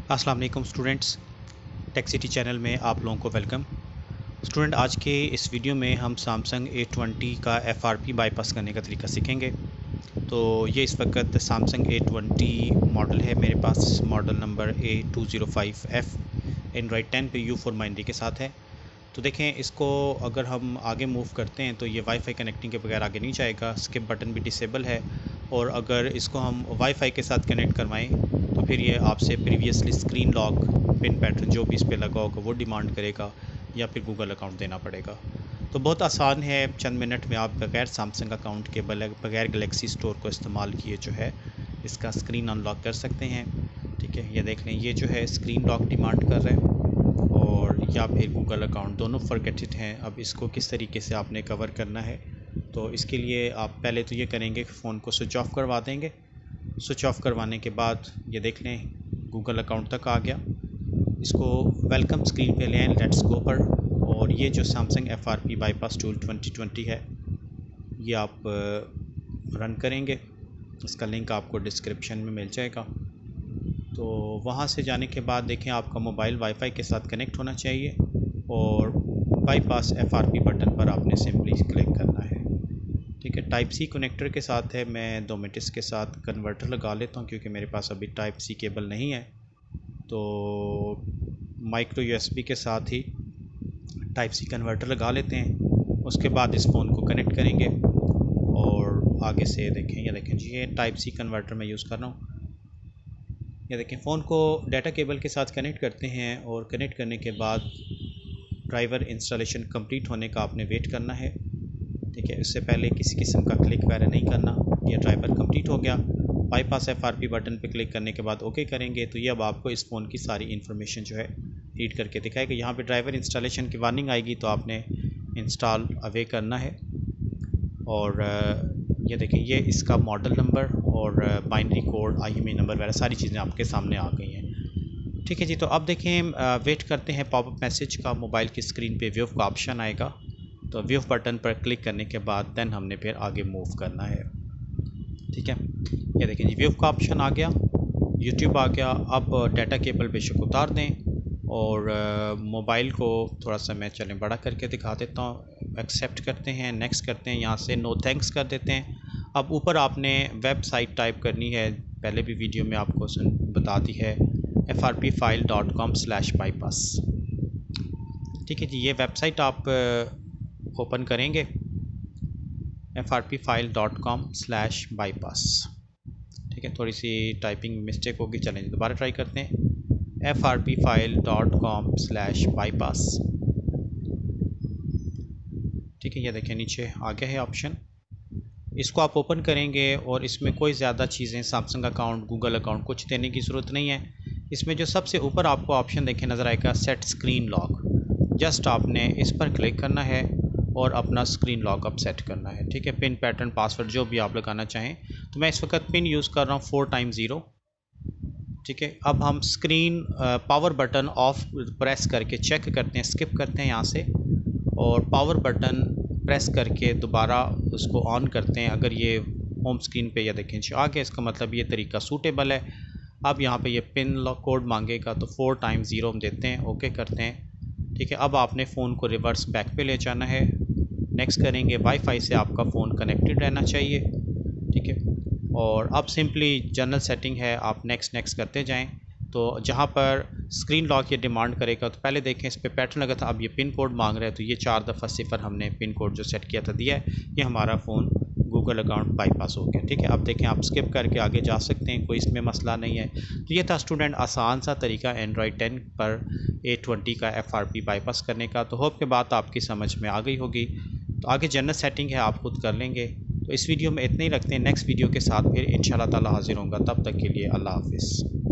अस्सलाम वालेकुम students, tech city channel में आप लोगों को वेलकम। स्टूडेंट, आज के इस वीडियो में हम सैमसंग A20 का FRP बाईपास करने का तरीका सीखेंगे। तो ये इस वक्त सैमसंग A20 मॉडल है मेरे पास, मॉडल नंबर A205F एंड्रॉयड 10 पे U4 के साथ है। तो देखें, इसको अगर हम आगे मूव करते हैं तो ये वाईफाई कनेक्टिंग के बगैर आगे नहीं जाएगा। स्किप बटन भी डिसेबल है, और अगर इसको हम वाईफाई के साथ कनेक्ट करवाएं तो फिर ये आपसे previously screen lock, pin pattern जो भी इस पर लगा होगा वो डिमांड करेगा, या फिर गूगल अकाउंट देना पड़ेगा। तो बहुत आसान है, चंद मिनट में आप बगैर सैमसंग अकाउंट के बगैर गैलेक्सी स्टोर को इस्तेमाल किए जो है इसका स्क्रीन अनलॉक कर सकते हैं। ठीक है, ये देख लें, ये जो है स्क्रीन लॉक डिमांड कर रहा है और या फिर गूगल अकाउंट, दोनों फॉरगेटेड हैं। अब इसको किस तरीके से आपने कवर करना है, तो इसके लिए आप पहले तो ये करेंगे कि फ़ोन को स्विच ऑफ करवा देंगे। स्विच ऑफ करवाने के बाद ये देख लें गूगल अकाउंट तक आ गया। इसको वेलकम स्क्रीन पे ले आएँ, लेट्स गो पर, और ये जो सैमसंग FRP बाईपास टूल 2020 है ये आप रन करेंगे। इसका लिंक आपको डिस्क्रिप्शन में मिल जाएगा। तो वहाँ से जाने के बाद देखें, आपका मोबाइल वाईफाई के साथ कनेक्ट होना चाहिए और बाईपास FRP बटन पर आपने सिंपली क्लिक करना है। ठीक है, टाइप सी कनेक्टर के साथ है। मैं 2 मिनट इसके साथ कन्वर्टर लगा लेता हूँ क्योंकि मेरे पास अभी टाइप सी केबल नहीं है। तो माइक्रो USB के साथ ही टाइप सी कन्वर्टर लगा लेते हैं। उसके बाद इस फ़ोन को कनेक्ट करेंगे और आगे से देखें, ये देखें जी, ये टाइप सी कन्वर्टर मैं यूज़ कर रहा हूँ। ये देखें, फ़ोन को डाटा केबल के साथ कनेक्ट करते हैं और कनेक्ट करने के बाद ड्राइवर इंस्टॉलेशन कंप्लीट होने का आपने वेट करना है। ठीक है, इससे पहले किसी किस्म का क्लिक वगैरह नहीं करना। ये ड्राइवर कंप्लीट हो गया। बाईपास FRP बटन पे क्लिक करने के बाद ओके करेंगे तो ये अब आपको इस फ़ोन की सारी इन्फॉर्मेशन जो है रीड करके दिखाएगा। यहाँ पे ड्राइवर इंस्टॉलेशन की वार्निंग आएगी तो आपने इंस्टॉल अवे करना है। और ये देखें, ये इसका मॉडल नंबर और बाइनरी कोड, IMEI नंबर वगैरह सारी चीज़ें आपके सामने आ गई हैं। ठीक है जी, तो अब देखें, वेट करते हैं पॉपअप मैसेज का। मोबाइल की स्क्रीन पे व्यू का ऑप्शन आएगा, तो व्यू बटन पर क्लिक करने के बाद देन हमने फिर आगे मूव करना है। ठीक है, ये देखें जी, व्यू का ऑप्शन आ गया, यूट्यूब आ गया। अब डाटा केबल बेशक उतार दें और मोबाइल को थोड़ा सा मैं चलें बड़ा करके दिखा देता हूँ। एक्सेप्ट करते हैं, नेक्स्ट करते हैं, यहाँ से नो थैंक्स कर देते हैं। अब ऊपर आपने वेबसाइट टाइप करनी है, पहले भी वीडियो में आपको बता दी है, frpfile.com/bypass। ठीक है जी, ये वेबसाइट आप ओपन करेंगे, frpfile.com/bypass। ठीक है, थोड़ी सी टाइपिंग मिस्टेक होगी, चलें दोबारा ट्राई करते हैं, frpfile.com/bypass। ठीक है, ये देखें नीचे आ गया है ऑप्शन। इसको आप ओपन करेंगे और इसमें कोई ज़्यादा चीज़ें, सैमसंग अकाउंट, गूगल अकाउंट कुछ देने की ज़रूरत नहीं है। इसमें जो सबसे ऊपर आपको ऑप्शन देखें नज़र आएगा, सेट स्क्रीन लॉक। जस्ट आपने इस पर क्लिक करना है और अपना स्क्रीन लॉक अप सेट करना है। ठीक है, पिन पैटर्न पासवर्ड जो भी आप लगाना चाहें। तो मैं इस वक्त पिन यूज़ कर रहा हूँ 4x0। ठीक है, अब हम screen power button of press करके चेक करते हैं, स्किप करते हैं यहाँ से, और पावर बटन प्रेस करके दोबारा उसको ऑन करते हैं। अगर ये होम स्क्रीन पे या देखें आ गया, इसका मतलब ये तरीका सूटेबल है। अब यहाँ पे ये पिन कोड मांगेगा तो 4x0 हम देते हैं, ओके करते हैं। ठीक है, अब आपने फ़ोन को रिवर्स बैक पे ले जाना है, नेक्स्ट करेंगे। वाईफाई से आपका फ़ोन कनेक्टेड रहना चाहिए। ठीक है, और अब सिंपली जनरल सेटिंग है, आप नेक्स्ट नेक्स्ट करते जाएं। तो जहाँ पर स्क्रीन लॉक ये डिमांड करेगा तो पहले देखें इस पर पैटर्न लगा था, अब ये पिन कोड मांग रहा है, तो ये 4 दफ़ा 0 हमने पिन कोड जो सेट किया था दिया है, ये हमारा फ़ोन गूगल अकाउंट बाईपास हो गया। ठीक है, अब देखें, आप स्किप करके आगे जा सकते हैं, कोई इसमें मसला नहीं है। तो ये था स्टूडेंट आसान सा तरीका एंड्रॉयड 10 पर A20 का FRP बाईपास करने का। तो होप के बात आपकी समझ में आ गई होगी। तो आगे जनरल सेटिंग है, आप खुद कर लेंगे। तो इस वीडियो में इतना ही रखते हैं, नेक्स्ट वीडियो के साथ फिर इंशाल्लाह ताला हाजिर होऊंगा। तब तक के लिए अल्लाह हाफिज़।